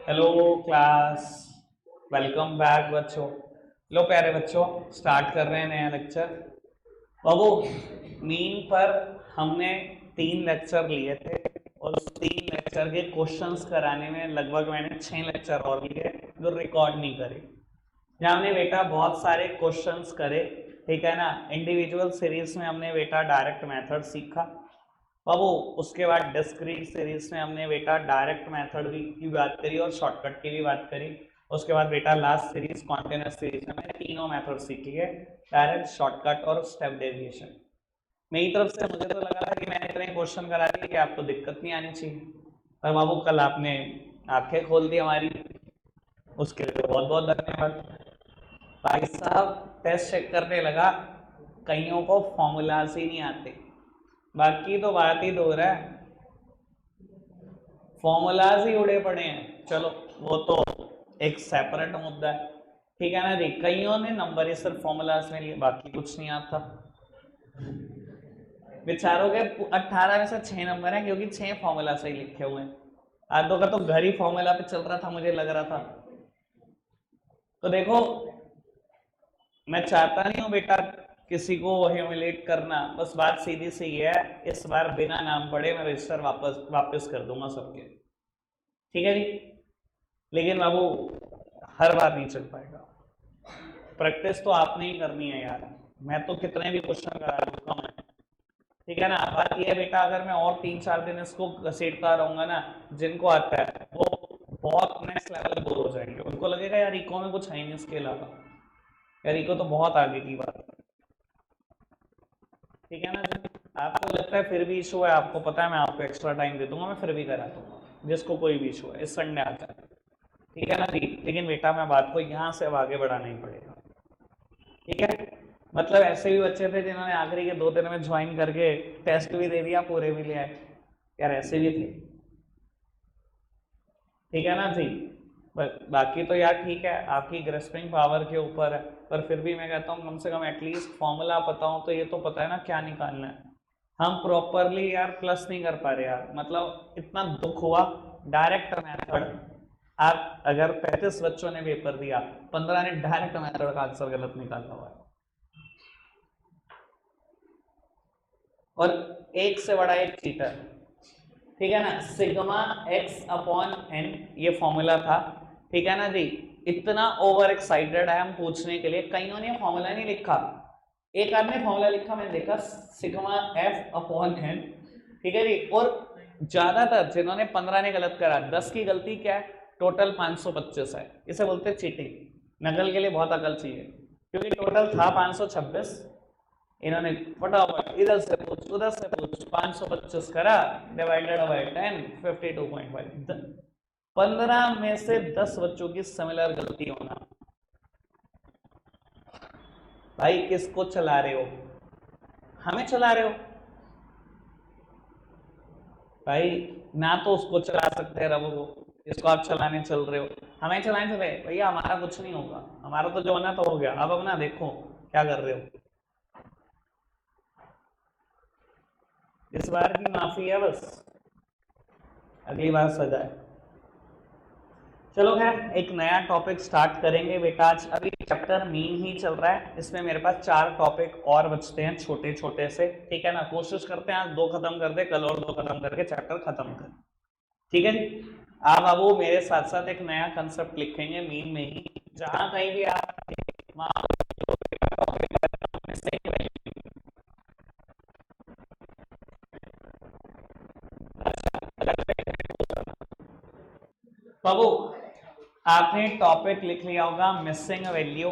Hello class. Welcome back बच्चों। लो प्यारे बच्चों, स्टार्ट कर रहे हैं नया लेक्चर। बाबू, मीन पर हमने 3 लेक्चर लिए थे और उस 3 लेक्चर के क्वेश्चंस कराने में लगभग मैंने 6 लेक्चर और लिए जो रिकॉर्ड नहीं करे। जहाँ हमने बेटा बहुत सारे क्वेश्चंस करे, ठीक है ना। इंडिविजुअल सीरीज में हमने बेटा डायरेक्ट मेथड सीखा बाबू। उसके बाद डिस्क्रीट सीरीज में हमने बेटा डायरेक्ट मेथड की बात करी और शॉर्टकट की भी बात करी। उसके बाद बेटा लास्ट सीरीज कॉन्टिन्यूअस सीरीज में मैंने तीनों मेथड सीखी है, डायरेक्ट, शॉर्टकट और स्टेप डेविएशन। मेरी तरफ से मुझे तो लगा था कि मैंने इतने क्वेश्चन करा दिए कि आपको दिक्कत नहीं आनी चाहिए, पर बाबू कल आपने आंखें खोल दी हमारी, उसके लिए बहुत बहुत धन्यवाद। भाई साहब, टेस्ट चेक करने लगा, कईयों को फॉर्मूलाज ही नहीं आते, बाकी तो बात ही दूर है, फॉर्मूलाज ही उड़े पड़े हैं। चलो वो तो एक सेपरेट मुद्दा है, ठीक है ना जी। कईयों ने नंबर ही सिर्फ फॉर्मूलाज में लिए, बाकी कुछ नहीं आता। बेचारों के 18 में से 6 नंबर हैं क्योंकि 6 फॉर्मूला से ही लिखे हुए हैं। आधों का तो घर ही फॉर्मूला पे चल रहा था, मुझे लग रहा था। तो देखो, मैं चाहता नहीं हूं बेटा किसी को ह्यूमिलेट करना, बस बात सीधी सी है, इस बार बिना नाम पढ़े मैं रजिस्टर वापस वापस कर दूंगा सबके, ठीक है जी। लेकिन बाबू हर बार नहीं चल पाएगा, प्रैक्टिस तो आपने ही करनी है यार। मैं तो कितने भी क्वेश्चन करा चुका हूं, ठीक है ना। बात ये है बेटा, अगर मैं और 3-4 दिन इसको घसीटता रहूंगा ना, जिनको आता है वो बहुत नेक्स्ट लेवल बोर हो जाएंगे, उनको लगेगा यार इको में कुछ है नहीं इसके अलावा, यार इको तो बहुत आगे की बात है, ठीक है ना जी। आपको लगता है फिर भी इशू है, आपको पता है मैं आपको एक्स्ट्रा टाइम दे दूंगा, मैं फिर भी करा दूंगा जिसको कोई भी इशू है, इस संडे आता है, ठीक है ना जी। लेकिन बेटा मैं बात को यहाँ से अब आगे बढ़ाना ही पड़ेगा, ठीक है। मतलब ऐसे भी बच्चे थे जिन्होंने आखिरी के 2 दिन में ज्वाइन करके टेस्ट भी दे दिया, पूरे भी ले आए, यार ऐसे भी थे, ठीक है ना जी। बाकी तो यार ठीक है, आपकी ग्रेस्पिंग पावर के ऊपर है, पर फिर भी मैं कहता हूँ कम से कम एटलीस्ट फॉर्मूला पता हो तो ये तो पता है ना क्या निकालना है। हम प्रॉपरली यार प्लस नहीं कर पा रहे यार, मतलब इतना दुख हुआ। डायरेक्ट मेथड, आप अगर 35 बच्चों ने पेपर दिया, 15 ने डायरेक्ट मेथड का आंसर गलत निकाला हुआ है, और एक से बड़ा एक चीटर, ठीक है ना। सिग्मा एक्स अपॉन एन ये फॉर्मूला था, ठीक है ना जी। इतना ओवर एक्साइटेड है हम पूछने के लिए, कईयों ने फॉर्मूला नहीं लिखा, एक आदमी फॉर्मूला लिखा मैंने देखा, सिग्मा एफ अपॉन एन, ठीक है जी। और ज्यादातर जिन्होंने 15 ने गलत करा, 10 की गलती क्या है, टोटल 525 है, इसे बोलते हैं चीटिंग। नकल के लिए बहुत अकल चाहिए, क्योंकि टोटल था 526, इन्होंने फटाफट इधर से पूछ उधर से पूछ 525 करा, डिवाइडेड बाय 10, 52.5। 15 में से 10 बच्चों की सिमिलर गलती होना, भाई किसको चला रहे हो, हमें चला रहे हो भाई। ना तो उसको चला सकते हैं रवो को, जिसको आप चलाने चल रहे हो, हमें चलाने चले भैया, हमारा कुछ नहीं होगा, हमारा तो जो होना तो हो गया, अब अपना देखो क्या कर रहे हो। इस बार की माफी है बस, अगली बार सजा है। चलो खैर, एक नया टॉपिक स्टार्ट करेंगे बेटा आज। अभी चैप्टर मीन ही चल रहा है, इसमें मेरे पास 4 टॉपिक और बचते हैं छोटे छोटे से, ठीक है ना। कोशिश करते हैं आज 2 खत्म कर दे, कल और 2 खत्म करके चैप्टर खत्म कर, ठीक है जी। आप बाबू मेरे साथ साथ एक नया कंसेप्ट लिखेंगे मीन में ही, जहां कहीं भी आप बाबू आपने टॉपिक लिख लिया होगा मिसिंग वैल्यू,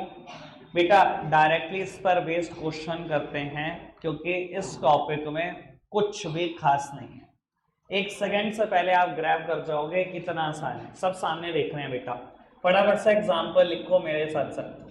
बेटा डायरेक्टली इस पर बेस्ड क्वेश्चन करते हैं, क्योंकि इस टॉपिक में कुछ भी खास नहीं है। एक सेकंड से पहले आप ग्रैब कर जाओगे, कितना आसान है, सब सामने देख रहे हैं बेटा। फटाफट से एग्जाम्पल लिखो मेरे साथ साथ।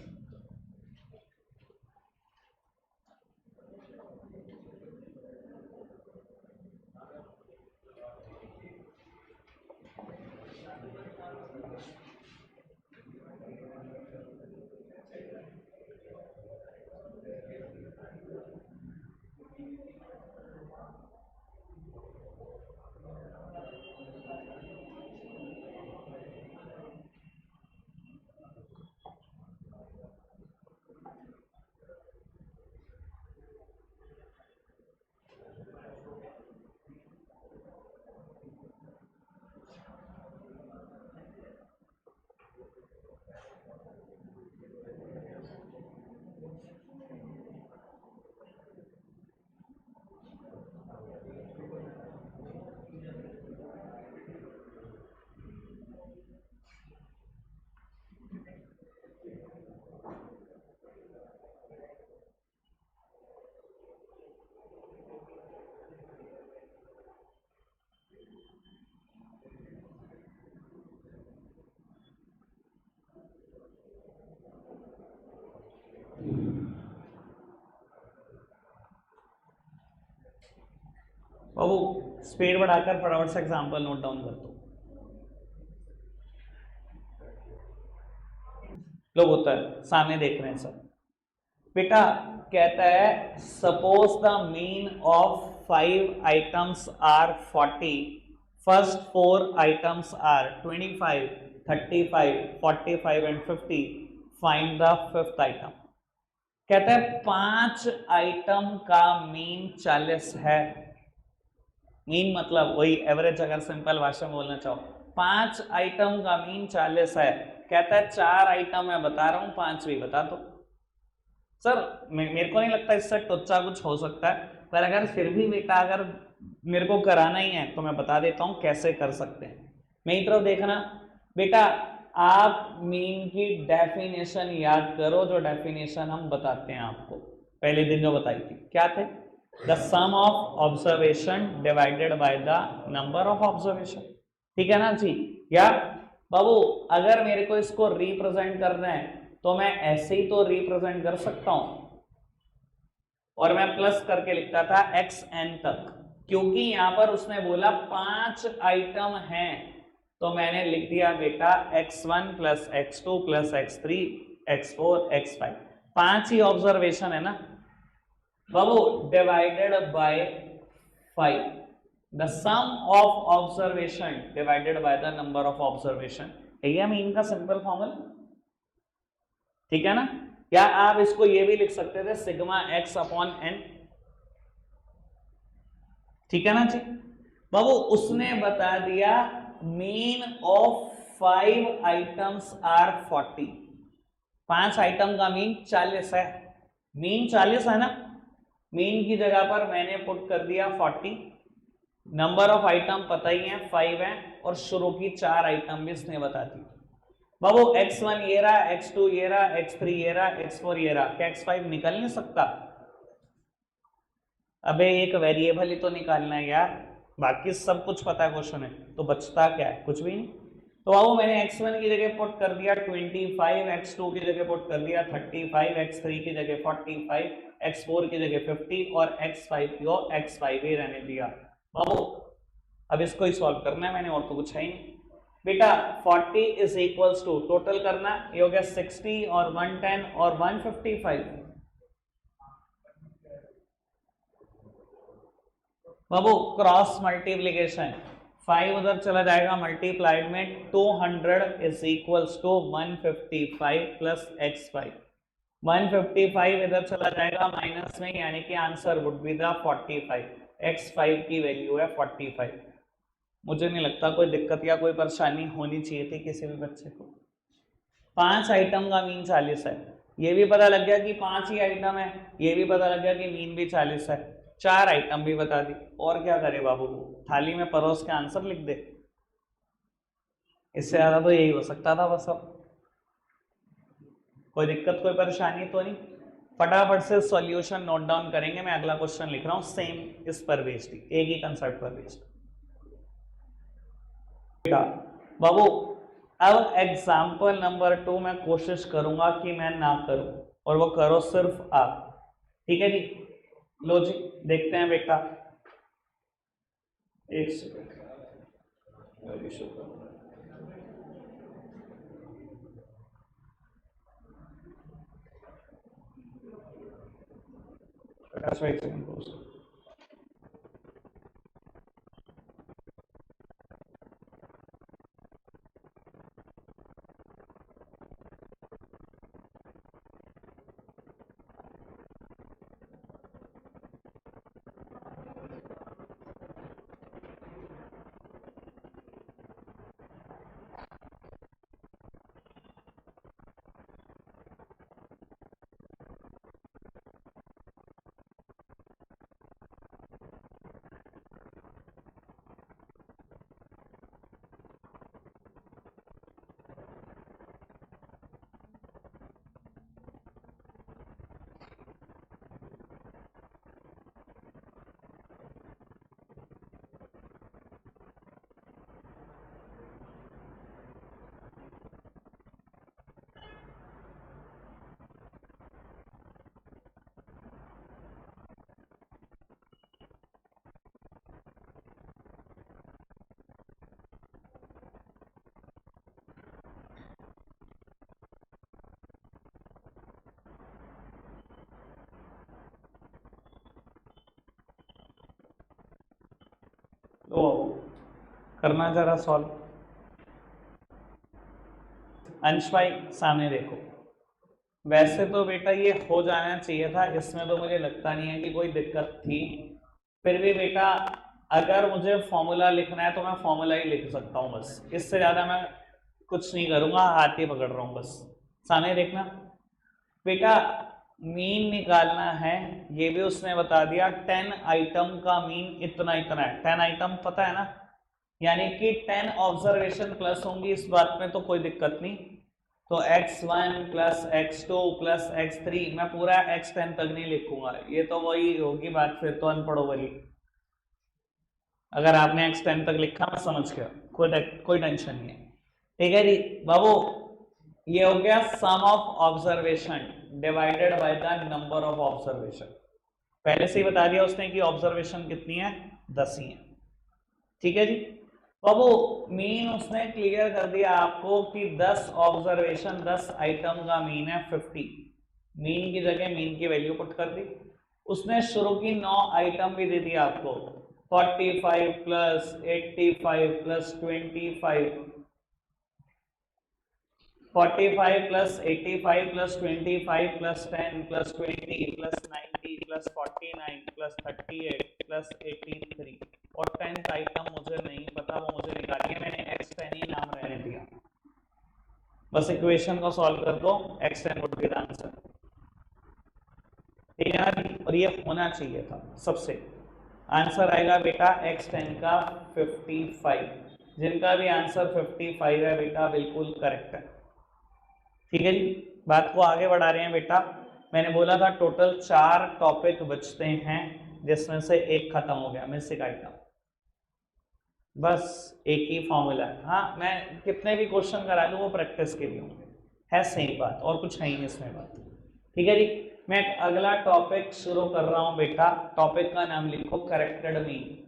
बाबू स्पीड बढ़ाकर फटाफट से एग्जाम्पल नोट डाउन कर दो। लोग होता है सामने देख रहे हैं सब। बेटा कहता है suppose the mean of 5 items are 40, first 4 items are 25, 35, 45 and 50, find the fifth item. कहता है 5 आइटम का मीन 40 है। मीन मतलब वही एवरेज, अगर सिंपल भाषा में बोलना चाहो 5 आइटम का मीन 40 है। कहता है 4 आइटम मैं बता रहा हूं, 5 भी बता दो। सर मेरे को नहीं लगता इससे टुच्चा कुछ हो सकता है, पर अगर फिर भी बेटा अगर मेरे को कराना ही है तो मैं बता देता हूं कैसे कर सकते हैं। मेरी तरफ देखना बेटा, आप मीन की डेफिनेशन याद करो, जो डेफिनेशन हम बताते हैं आपको पहले दिन जो बताई थी, क्या थे? The sum of observation divided by the number of observation. ठीक है ना जी? या बाबू अगर मेरे को इसको रिप्रेजेंट करना है तो मैं ऐसे ही तो रिप्रेजेंट कर सकता हूं, और मैं प्लस करके लिखता था xn तक, क्योंकि यहां पर उसने बोला 5 आइटम हैं, तो मैंने लिख दिया बेटा x1 plus x2 plus x3 x4 x5। 5 ही ऑब्जर्वेशन है ना बाबू, divided by 5, the sum of observation divided by the number of observation. यही मीन का सिंपल फॉर्मूला, ठीक है ना? या आप इसको ये भी लिख सकते थे सिग्मा x अपॉन n। ठीक है ना जी? बाबू उसने बता दिया mean of 5 items are 40, 5 item का मीन 40 है। मीन 40 है ना, मीन की जगह पर मैंने पुट कर दिया 40। नंबर ऑफ आइटम पता ही है 5 है, और शुरू की 4 आइटम भी इसने बता दी। बाबू x1 ये रहा, x2 ये रहा, x3 ये रहा, x4 ये रहा, क्या x5 निकल नहीं सकता? अबे एक वेरिएबल ही तो निकालना है यार, बाकी सब कुछ पता है क्वेश्चन में, तो बचता क्या है? कुछ भी नहीं। तो बाबू मैंने x1 की जगह पुट कर दिया 25, x2 की जगह पुट कर दिया 35, x3 की जगह 45, x4 की जगह 50 और x5 को x5 ही रहने दिया। बाबू अब इसको ही सॉल्व करना है मैंने, और तो कुछ है ही नहीं बेटा। 40 इज इक्वल्स टू टोटल करना, ये हो गया 60 और 110 और 155। बाबू क्रॉस मल्टीप्लीकेशन, 5 उधर चला जाएगा मल्टीप्लाइड में, 200 is equals to 155 plus x5। 155 इधर चला जाएगा माइनस में, यानी कि answer would be the 45। x5 की वैल्यू है 45। मुझे नहीं लगता कोई दिक्कत या कोई परेशानी होनी चाहिए थी किसी भी बच्चे को। 5 आइटम का मीन 40 है, ये भी पता लग गया कि 5 ही आइटम है, ये भी पता लग गया कि मीन भी 40 है, 4 आइटम भी बता दी, और क्या करे बाबू? थाली में परोस के आंसर लिख दे। इससे ज्यादा तो यही हो सकता था बस। अब कोई दिक्कत कोई परेशानी तो नहीं? फटाफट से सॉल्यूशन नोट डाउन करेंगे। मैं अगला क्वेश्चन लिख रहा हूं, सेम इस पर बेस्ड, एक ही कंसेप्ट पर बेस्ड। बाबू अब एग्जाम्पल नंबर 2 मैं कोशिश करूंगा कि मैं ना करूं, और वो करो सिर्फ आप। ठीक है जी? लो जी देखते हैं बेटा, एक सेकंड। ओ करना जरा सॉल्व। अंश भाई सामने देखो, वैसे तो बेटा ये हो जाना चाहिए था, इसमें तो मुझे लगता नहीं है कि कोई दिक्कत थी। फिर भी बेटा अगर मुझे फॉर्मूला लिखना है तो मैं फॉर्मूला ही लिख सकता हूँ, बस इससे ज्यादा मैं कुछ नहीं करूंगा, हाथ ही पकड़ रहा हूँ बस। सामने देखना बेटा, मीन निकालना है, ये भी उसने बता दिया। 10 आइटम का मीन इतना इतना है, 10 आइटम पता है ना, यानी कि 10 ऑब्जर्वेशन प्लस होंगी, इस बात में तो कोई दिक्कत नहीं। तो x1 plus x2 plus x3, मैं पूरा x10 तक नहीं लिखूंगा, ये तो वही होगी बात, फिर तो अनपढ़ो वाली। अगर आपने x10 तक लिखा मैं समझ गया, कोई टेंशन नहीं है। ठीक है जी बाबू, ये हो गया sum of observation divided by the number of observation. पहले से ही बता दिया उसने कि ऑब्जर्वेशन कितनी है, 10 ही है। ठीक है जी बाबू, मीन उसने क्लियर कर दिया आपको कि 10 ऑब्जर्वेशन 10 आइटम का मीन है 50। मीन की जगह मीन की वैल्यू पुट कर दी। उसने शुरू की 9 आइटम भी दे दी आपको, 45 plus 85 plus 25, 45 plus 85 plus 25 plus 10 plus 20 plus 90 plus 49 plus 38 plus 83, और 10th आइटम मुझे नहीं पता, वो मुझे निकालिए, मैंने x10 ही नाम रहने दिया। बस इक्वेशन को सॉल्व कर दो, x10 would be the answer. ठीक है ना, और ये होना चाहिए था सबसे। आंसर आएगा बेटा x10 का 55। जिनका भी आंसर 55 है बेटा बिल्कुल करेक्ट है। ठीक है जी, बात को आगे बढ़ा रहे हैं बेटा। मैंने बोला था टोटल 4 टॉपिक बचते हैं, जिसमें से एक खत्म हो गया, मिसिंग आइटम। बस एक ही फॉर्मूला है। हाँ, मैं कितने भी क्वेश्चन करा लूँ वो प्रैक्टिस के लिए होंगे, है सही बात, और कुछ है ही इसमें बात। ठीक है जी, मैं अगला टॉपिक शुरू कर रहा हूँ बेटा। टॉपिक का नाम लिखो करेक्टेड मीन।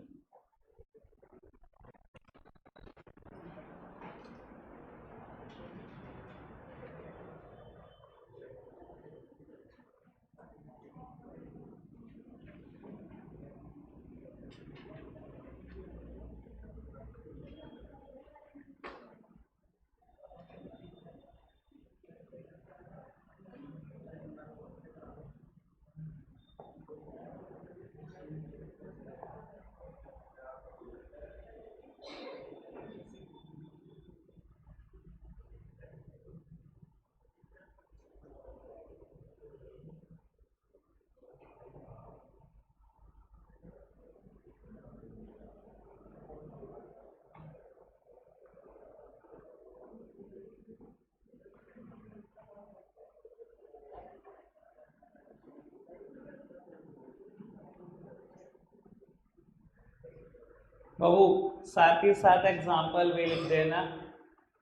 बाबू साथ ही साथ एग्जाम्पल भी लिख देना,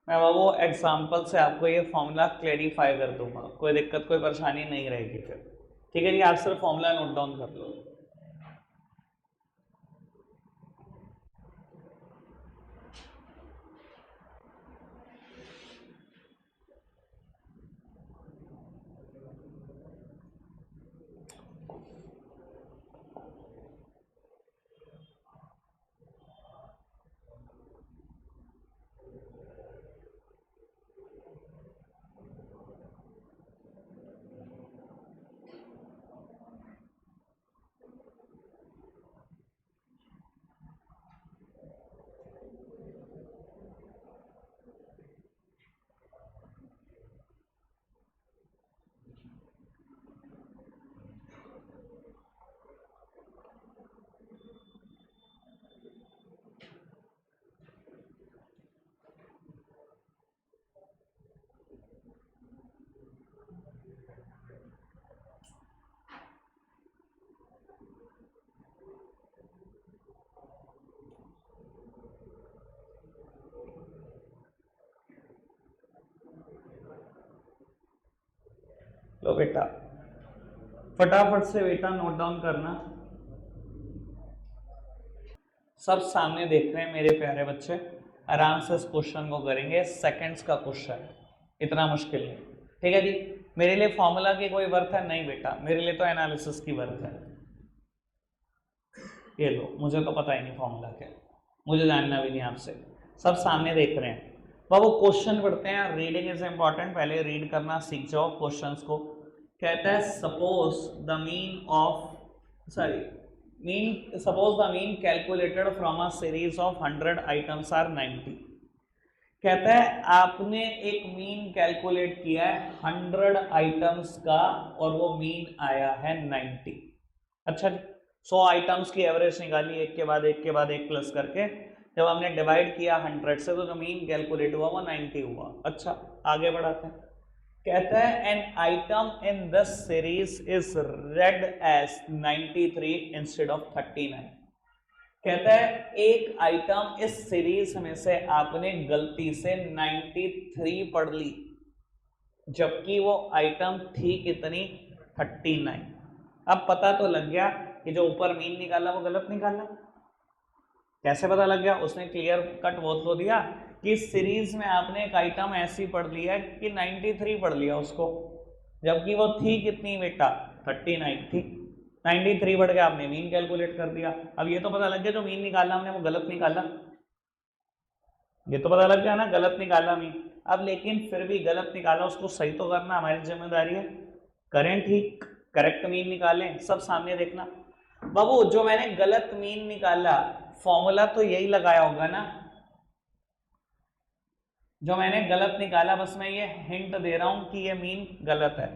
मैं बाबू एग्जाम्पल से आपको ये फॉर्मूला क्लेरिफाई कर दूंगा, कोई दिक्कत कोई परेशानी नहीं रहेगी फिर। ठीक है जी, आप सिर्फ फॉर्मूला नोट डाउन कर लो। लो बेटा फटाफट से बेटा नोट डाउन करना। सब सामने देख रहे हैं मेरे प्यारे बच्चे, आराम से इस क्वेश्चन को करेंगे, सेकंड्स का क्वेश्चन है, इतना मुश्किल नहीं। ठीक है जी, मेरे लिए फॉर्मूला की कोई वर्थ है नहीं बेटा, मेरे लिए तो एनालिसिस की वर्थ है। ये लो, मुझे तो पता ही नहीं फॉर्मूला क्या। मुझे जानना भी नहीं आपसे, सब सामने देख रहे हैं। बाबू क्वेश्चन पढ़ते हैं, रीडिंग इज इंपॉर्टेंट, पहले रीड करना सीख जाओ क्वेश्चंस को। कहता है suppose the mean of suppose the mean calculated from a series of 100 items are 90। कहता है आपने एक मीन कैलकुलेट किया है 100 आइटम्स का और वो मीन आया है 90। अच्छा, 100 आइटम्स की एवरेज निकाली एक के बाद एक के बाद एक प्लस करके, जब हमने डिवाइड किया 100 से तो जो मीन कैलकुलेट हुआ वो 90 हुआ। अच्छा, आगे बढ़ाते हैं। कहता है an item in this series is read as 93 instead of 39। कहता है एक आइटम इस सीरीज में से आपने गलती से 93 पढ़ ली, जबकि वो आइटम थी कितनी, 39। अब पता तो लग गया कि जो ऊपर मीन निकाला वो गलत निकाला। कैसे पता लग गया? उसने क्लियर कट बोल तो दिया कि सीरीज में आपने एक आइटम ऐसी पढ़ लिया कि 93 पढ़ लिया उसको, जबकि वो थी कितनी बेटा, 39 थी। 93 बढ़ गया, आपने मीन कैलकुलेट कर दिया। अब ये तो पता लग गया जो मीन निकाला हमने वो गलत निकाला, ये तो पता लग गया ना, गलत निकाला मीन। अब लेकिन फिर भी गलत निकाला, उसको सही तो करना हमारी जिम्मेदारी है। करें ठीक, करेक्ट मीन निकालें, सब सामने देखना। बाबू जो मैंने गलत मीन निकाला, फॉर्मूला तो यही लगाया होगा ना। जो मैंने गलत निकाला, बस मैं ये हिंट दे रहा हूं कि ये मीन गलत है।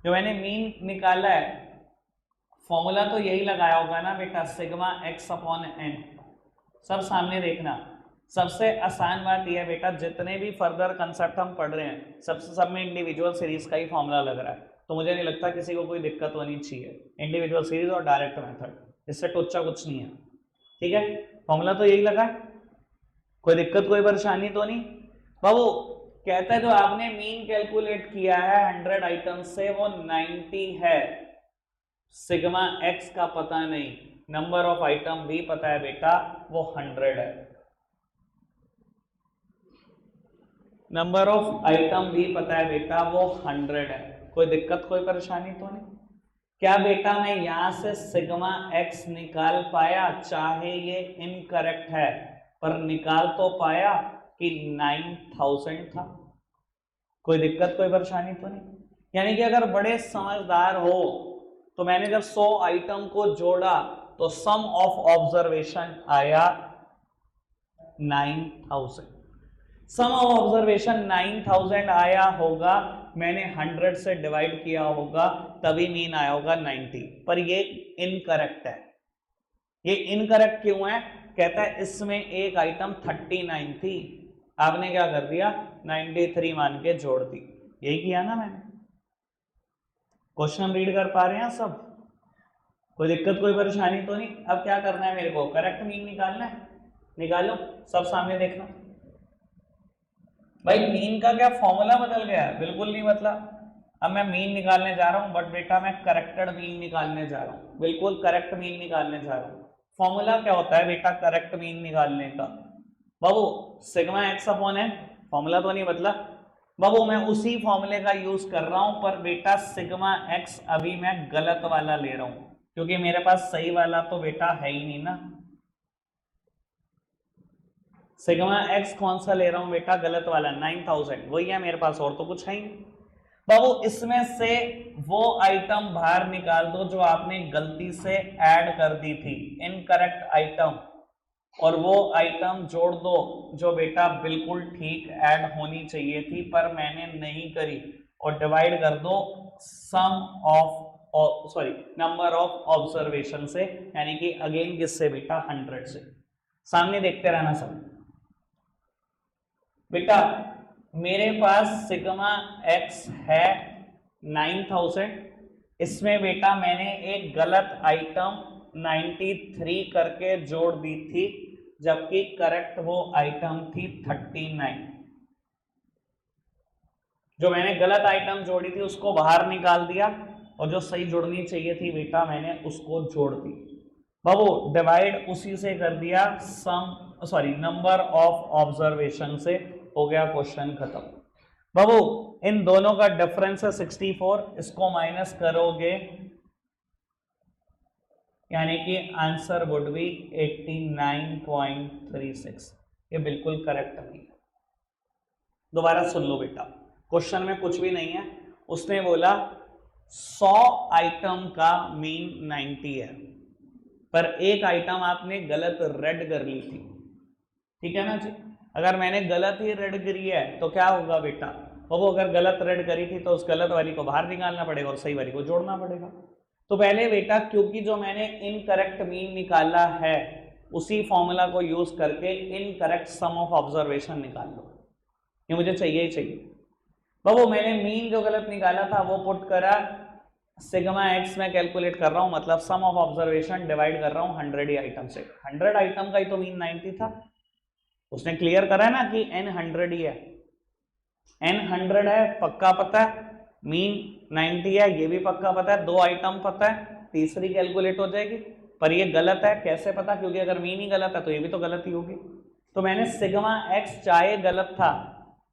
जो मैंने मीन निकाला है, फॉर्मूला तो यही लगाया होगा ना बेटा, सिग्मा एक्स अपॉन एन। सब सामने देखना। सबसे आसान बात यह है बेटा, जितने भी फर्दर कंसेप्ट हम पढ़ रहे हैं सब में इंडिविजुअल सीरीज का ही फॉर्मूला लग रहा है, तो मुझे नहीं लगता किसी को कोई दिक्कत होनी चाहिए। इंडिविजुअल सीरीज और डायरेक्ट मेथड, इससे टुच्चा कुछ नहीं है, ठीक है। फॉर्मूला तो यही लगा, कोई दिक्कत कोई परेशानी तो नहीं। बाबू कहता है जो आपने मीन कैलकुलेट किया है 100 आइटम से वो 90 है, सिग्मा एक्स का पता नहीं, नंबर ऑफ आइटम भी पता है बेटा, वो 100 है। नंबर ऑफ आइटम भी पता है बेटा, वो 100 है। कोई दिक्कत कोई परेशानी तो नहीं? क्या बेटा मैं यहां से सिग्मा एक्स निकाल पाया, चाहे ये इनकरेक्ट है पर निकाल तो पाया कि 9000 था। कोई दिक्कत कोई परेशानी तो नहीं? यानी कि अगर बड़े समझदार हो तो मैंने जब 100 आइटम को जोड़ा तो सम ऑफ ऑब्जर्वेशन आया 9000। सम ऑफ ऑब्जर्वेशन 9000 आया होगा, मैंने 100 से डिवाइड किया होगा, तभी मीन आया होगा 90। पर ये इनकरेक्ट है। ये इनकरेक्ट क्यों है? कहता है इसमें एक आइटम 39 थी, आपने क्या कर दिया, 93 मान के जोड़ दी। यही किया ना मैंने। क्वेश्चन रीड कर पा रहे हैं सब? कोई दिक्कत कोई परेशानी तो नहीं? अब क्या करना है मेरे को, करेक्ट मीन निकालना है, निकालो, सब सामने देखना। भाई मीन का क्या फॉर्मूला बदल गया? बिल्कुल नहीं बदला। अब मैं मीन निकालने जा रहा हूं, बट बेटा मैं करेक्टेड मीन निकालने जा रहा हूं, बिल्कुल करेक्ट मीन निकालने जा रहा हूं। फॉर्मूला क्या होता है बेटा करेक्ट मीन निकालने का? बाबू sigma X upon N, formula तो नहीं बदला। बाबू मैं उसी फॉर्मूले का यूज कर रहा हूं, पर बेटा सिग्मा एक्स अभी मैं गलत वाला ले रहा हूं, क्योंकि मेरे पास सही वाला तो बेटा है ही नहीं ना। सिग्मा एक्स कौन सा ले रहा हूं बेटा, गलत वाला 9000, वही है मेरे पास, और तो कुछ है ही नहीं। बाबू इसमें से वो आइटम बाहर निकाल दो जो आपने गलती से ऐड कर दी थी, इनकरेक्ट आइटम, और वो आइटम जोड़ दो जो बेटा बिल्कुल ठीक ऐड होनी चाहिए थी पर मैंने नहीं करी, और डिवाइड कर दो सम ऑफ नंबर ऑफ ऑब्जर्वेशन से, यानी कि अगेन किससे बेटा, 100 से। सामने देखते रहना सब बेटा। मेरे पास सिग्मा एक्स है 9000, इसमें बेटा मैंने एक गलत आइटम 93 करके जोड़ दी थी, जबकि करेक्ट वो आइटम थी 39। जो मैंने गलत आइटम जोड़ी थी उसको बाहर निकाल दिया, और जो सही जुड़नी चाहिए थी बेटा मैंने उसको जोड़ दी। बाबू डिवाइड उसी से कर दिया, नंबर ऑफ ऑब्जर्वेशन से, हो गया क्वेश्चन खत्म। बाबू इन दोनों का डिफरेंस है 64, इसको माइनस करोगे, यानी कि आंसर वुड बी 89.36। ये बिल्कुल करेक्ट नहीं है। दोबारा सुन लो बेटा, क्वेश्चन में कुछ भी नहीं है। उसने बोला 100 आइटम का मीन 90 है, पर एक आइटम आपने गलत रेड कर ली थी, ठीक है ना जी। अगर मैंने गलत ही रेड करी है तो क्या होगा बेटा, वो अगर गलत रेड करी थी तो उस गलत वाली को बाहर निकालना पड़ेगा और सही वाली को जोड़ना पड़ेगा। तो पहले बेटा, क्योंकि जो मैंने इनकरेक्ट मीन निकाला है उसी फॉर्मूला को यूज करके इनकरेक्ट सम ऑफ ऑब्जर्वेशन निकाल लो, ये मुझे चाहिए ही चाहिए। बाबू मैंने मीन जो गलत निकाला था वो पुट करा, सिग्मा एक्स में कैलकुलेट कर रहा हूं, मतलब सम ऑफ ऑब्जर्वेशन डिवाइड कर रहा हूं 100 ही आइटम से। 100 आइटम का ही तो मीन 90 था। उसने क्लियर करा ना कि n 100 ही है, n 100 है पक्का पता है, मीन 90 है ये भी पक्का पता है, 2 आइटम पता है, तीसरी कैलकुलेट हो जाएगी। पर ये गलत है, कैसे पता, क्योंकि अगर मीन ही गलत है तो ये भी तो गलत ही होगी। तो मैंने सिग्मा एक्स चाहे गलत था,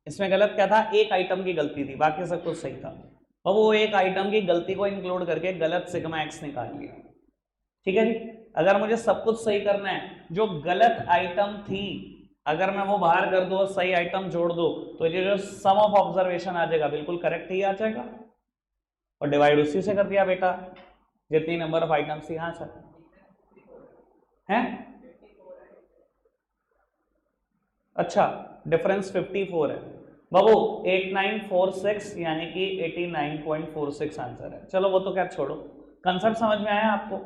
इसमें गलत क्या था, एक आइटम की गलती थी, बाकी सब कुछ सही था। और वो एक आइटम की गलती को इंक्लूड करके गलत सिग्मा एक्स निकाल लिया, ठीक है जी। अगर मुझे सब कुछ सही करना है, जो गलत आइटम थी अगर मैं वो बाहर कर दूं और सही आइटम जोड़ दूं तो ये जो सम ऑफ ऑब्जर्वेशन आ जाएगा बिल्कुल करेक्ट ही आ जाएगा। और डिवाइड उसी से कर दिया बेटा, जितनी नंबर ऑफ आइटम्स थी। हाँ सर, हैं अच्छा, डिफरेंस 54 है बाबू, 8946 यानी कि 89.46 आंसर है। चलो वो तो क्या छोड़ो, कंसेप्ट समझ में आया आपको,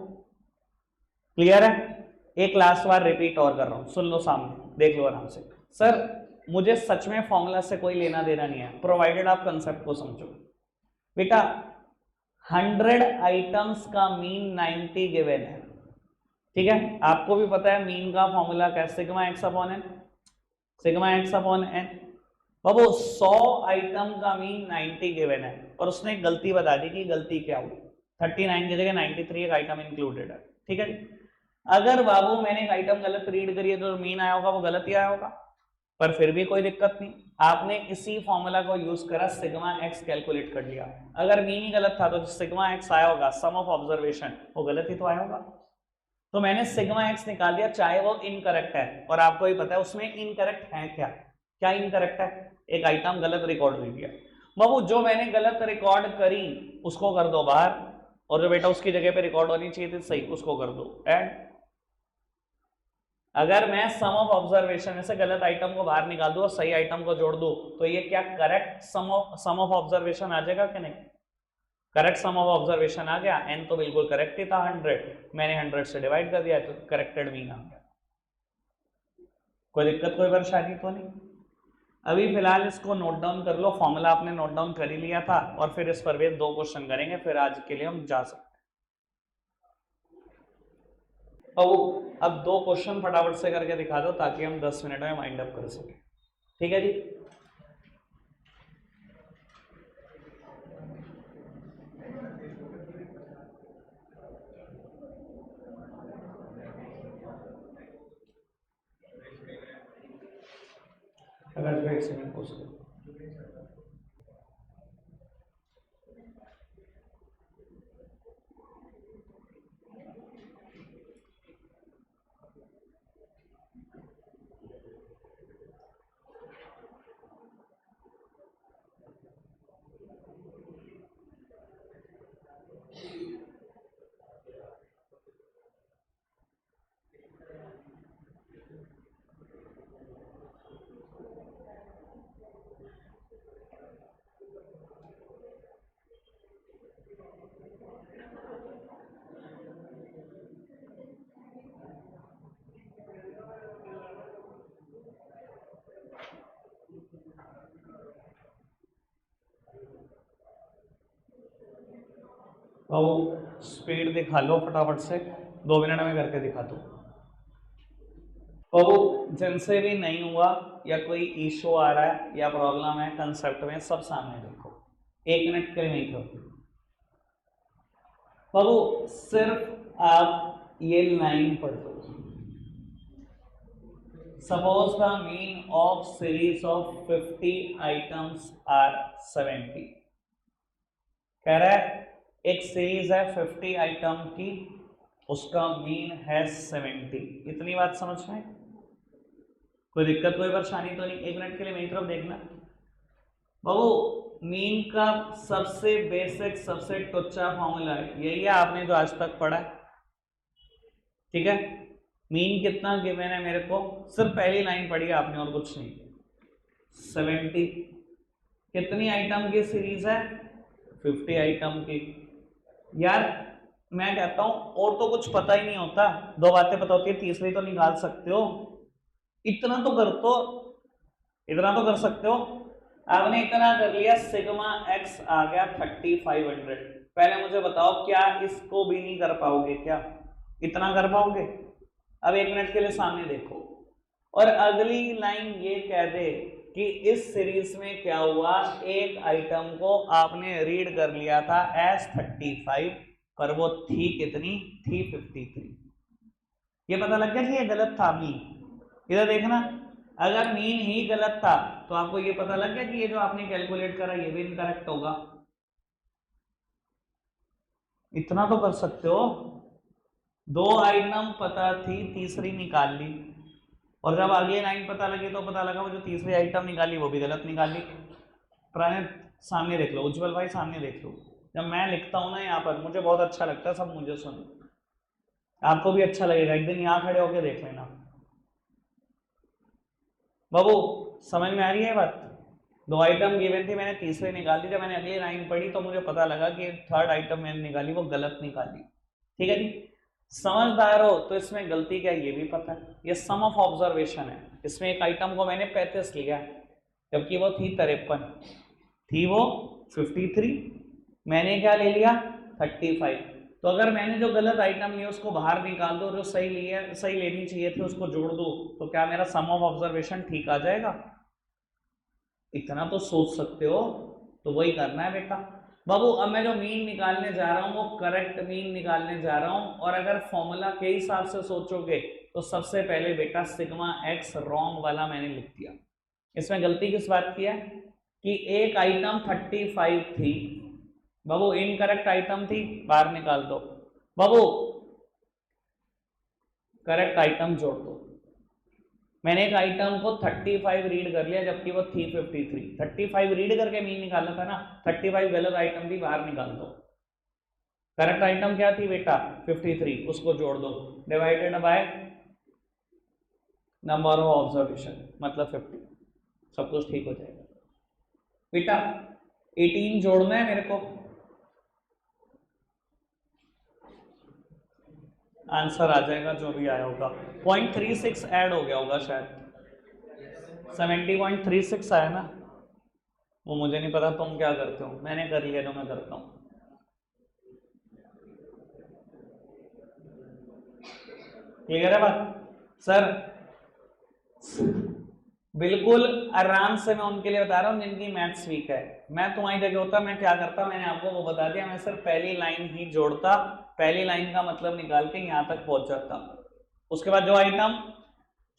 क्लियर है। एक लास्ट बार रिपीट और कर रहा हूं, सुन लो सामने, देख लो आराम से। सर मुझे सच में फॉर्मूला से कोई लेना देना नहीं है, प्रोवाइडेड आप कंसेप्ट को समझो। बेटा 100 आइटम्स का मीन 90 गिवन है, ठीक है। आपको भी पता है मीन का फॉर्मूला क्या है, sigma X upon N, sigma X upon N. बाबू 100 आइटम का मीन 90 गिवन है और उसने एक गलती बता दी कि गलती क्या हुई, 39 की जगह 93 एक आइटम इंक्लूडेड है, ठीक है। अगर बाबू मैंने एक आइटम गलत रीड करी है तो मीन आया होगा वो गलत ही आया होगा, पर फिर भी कोई दिक्कत नहीं, आपने इसी फॉर्मूला को यूज करा, सिग्मा एक्स कैलकुलेट कर लिया। अगर मीन ही गलत था तो सिग्मा एक्स आया होगा, सम ऑफ ऑब्जर्वेशन, वो गलत ही तो आया होगा। तो मैंने सिग्मा एक्स निकाल दिया, चाहे वो इनकरेक्ट है, और आपको ही पता है उसमें इनकरेक्ट है क्या, क्या इनकरेक्ट है, एक आइटम गलत रिकॉर्ड हुई है। बाबू जो मैंने गलत रिकॉर्ड करी उसको कर दो बाहर, और जो बेटा उसकी जगह पे रिकॉर्ड होनी चाहिए थी सही उसको कर दो ऐड। अगर मैं सम ऑफ ऑब्जर्वेशन में से गलत आइटम को बाहर निकाल दूं और सही आइटम को जोड़ दूं तो ये क्या करेक्ट सम ऑफ ऑब्जर्वेशन आ जाएगा कि नहीं, करेक्ट सम ऑफ ऑब्जर्वेशन आ गया। एन तो बिल्कुल करेक्ट ही था 100, मैंने 100 से डिवाइड कर दिया तो करेक्टेड मीन आ गया। कोई दिक्कत कोई परेशानी तो नहीं। अभी फिलहाल इसको नोट डाउन कर लो, फॉर्मूला आपने नोट डाउन कर ही लिया था, और फिर इस पर भी 2 क्वेश्चन करेंगे, फिर आज के लिए हम जा सकते हैं। अब 2 क्वेश्चन फटाफट से करके दिखा दो ताकि हम 10 मिनट में माइंड अप कर सकें, ठीक है जी। अगर एक सेकंड पूछ लो, अब स्पीड दिखा लो फटाफट से, 2 मिनट में करके दिखा दो। अब जिनसे भी नहीं हुआ या कोई इशू आ रहा है या प्रॉब्लम है कंसेप्ट में, सब सामने देखो, 1 मिनट के लिए नहीं छोड़ो। बाबू सिर्फ आप ये लाइन पढ़ लो, suppose the mean of series of 50 items are 70। कह रहा है एक सीरीज है 50 आइटम की, उसका मीन है 70। इतनी बात समझ में? कोई दिक्कत कोई परेशानी तो नहीं? एक मिनट के लिए मेरी तरफ देखना बाबू। मीन का सबसे बेसिक सबसे टुच्चा फॉर्मूला है यही है, आपने जो आज तक पढ़ा है, ठीक है। मीन कितना गिवन है मेरे को, सिर्फ पहली लाइन पढ़ी है आपने और कुछ नहीं। 70 कितनी आइटम की सीरीज है? 50 आइटम की। यार मैं कहता हूं और तो कुछ पता ही नहीं होता, दो बातें पता होती है, तीसरी तो निकाल सकते हो। इतना तो कर सकते हो। आपने इतना कर लिया, सिग्मा एक्स आ गया 3500। पहले मुझे बताओ क्या इसको भी नहीं कर पाओगे क्या? इतना कर पाओगे? अब एक मिनट के लिए सामने देखो और अगली लाइन ये कह दे कि इस सीरीज में क्या हुआ, एक आइटम को आपने रीड कर लिया था एस 35 पर वो थी कितनी? थी 53। ये पता लग गया कि ये गलत था मीन। इधर देखना, अगर मीन ही गलत था तो आपको ये पता लग गया कि ये जो आपने कैलकुलेट करा ये भी इनकरेक्ट होगा। इतना तो कर सकते हो। दो आइटम पता थी, तीसरी निकाल ली, और जब आगे लाइन पता लगी तो पता लगा वो जो तीसरी आइटम निकाली वो भी गलत निकाली। प्रणय सामने देख लो, उज्जवल भाई सामने देख लो। जब मैं लिखता हूं ना यहाँ पर मुझे बहुत अच्छा लगता है, सब मुझे सुनो, आपको भी अच्छा लगेगा, एक दिन यहाँ खड़े होके देख लेना। बाबू समझ में आ रही है बात? दो आइटम गिवन थी, मैंने तीसरी निकाल दी, जब मैंने अगली लाइन पढ़ी तो मुझे पता लगा कि थर्ड आइटम मैंने निकाली वो गलत निकाली। ठीक है जी, समझदार हो तो इसमें गलती क्या है ये भी पता है। ये सम ऑफ ऑब्जर्वेशन है, इसमें एक आइटम को मैंने 35 लिया जबकि वो थी 53, थी वो 53, मैंने क्या ले लिया 35। तो अगर मैंने जो गलत आइटम लिया उसको बाहर निकाल दो, जो सही लिया सही लेनी चाहिए थी उसको जोड़ दो, तो क्या मेरा सम ऑफ ऑब्जर्वेशन ठीक आ जाएगा? इतना तो सोच सकते हो, तो वही करना है बेटा। बाबू अब मैं जो मीन निकालने जा रहा हूं वो करेक्ट मीन निकालने जा रहा हूं, और अगर फॉर्मूला के हिसाब से सोचोगे तो सबसे पहले बेटा सिग्मा एक्स रॉन्ग वाला मैंने लिख दिया। इसमें गलती किस बात की है कि एक आइटम 35 थी बाबू, इनकरेक्ट आइटम थी, बाहर निकाल दो। बाबू करेक्ट आइटम जोड़ दो। मैंने एक आइटम को 35 रीड कर लिया जबकि वो थी 53। 35 रीड करके मीन निकालना था ना, 35 गलत आइटम थी, बाहर निकाल दो। करेक्ट आइटम क्या थी बेटा 53, उसको जोड़ दो, divided by number of observation मतलब 50, सब कुछ ठीक हो जाएगा बेटा। 18 जोड़ना है मेरे को, आंसर आ जाएगा जो भी आया होगा। 0.36 ऐड हो गया होगा शायद, 70.36 आया ना, वो मुझे नहीं पता तुम क्या करते हो, मैंने कर लिया जो मैं करता हूँ। क्लियर है बात सर? बिल्कुल आराम से मैं उनके लिए बता रहा हूँ जिनकी मैथ्स वीक है। मैं तुम्हारी जगह होता मैं क्या करता, मैंने आपको वो बता दिया, मैं सिर्फ पहली लाइन ही जोड़ता, पहली लाइन का मतलब निकाल के यहाँ तक पहुंच जाता, उसके बाद जो आइटम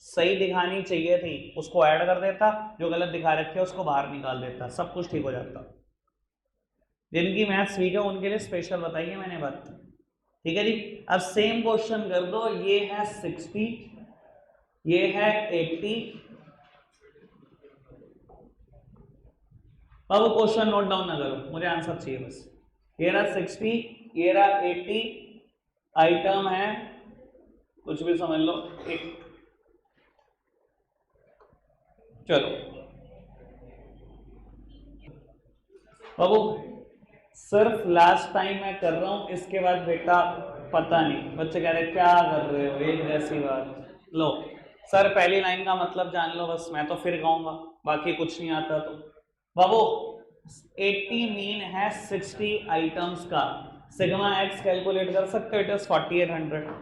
सही दिखानी चाहिए थी उसको ऐड कर देता, जो गलत दिखा रखे उसको बाहर निकाल देता, सब कुछ ठीक हो जाता। जिनकी मैथ्स वीक है उनके लिए स्पेशल बताइए मैंने बात, ठीक है जी। अब सेम क्वेश्चन कर दो, ये है 60, ये है 80। बाबू क्वेश्चन नोट डाउन ना करो, मुझे आंसर चाहिए बस। ये रहा 60, ये रहा 80, आइटम है कुछ भी समझ लो एक, चलो बाबू सिर्फ लास्ट टाइम मैं कर रहा हूं, इसके बाद बेटा पता नहीं, बच्चे कह रहे क्या कर रहे हो एक जैसी बात। लो सर पहली लाइन का मतलब जान लो बस, मैं तो फिर कहूंगा बाकी कुछ नहीं आता तो। बाबू 80 मीन है 60 आइटम्स का, सिग्मा एक्स कैलकुलेट कर सकते हो, इट इज 4800।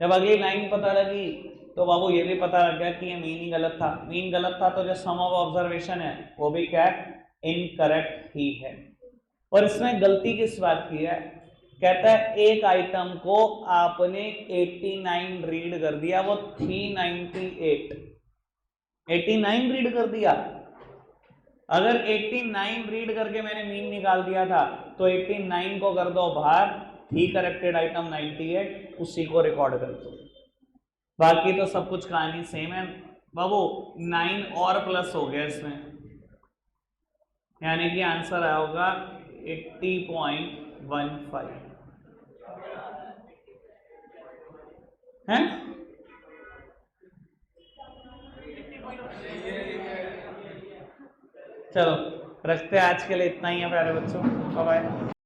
जब अगली लाइन पता लगी तो बाबू ये भी पता लग गया कि ये मीन ही गलत था, मीन गलत था तो जो सम ऑफ ऑब्जर्वेशन है वो भी क्या है इनकरेक्ट ही है। और इसमें गलती किस बात की है, कहता है एक आइटम को आपने 89 रीड कर दिया, वो थी 98, 89 रीड कर दिया। अगर 89 रीड करके मैंने मीन निकाल दिया था तो 89 को कर दो बाहर, ही करेक्टेड आइटम 98, उसी को रिकॉर्ड कर दो। बाकी तो सब कुछ कहानी सेम है बाबू। 9 और प्लस हो गया इसमें, यानी कि आंसर आया होगा 80.15 है। चलो रखते हैं, आज के लिए इतना ही है प्यारे बच्चों, बाय बाय।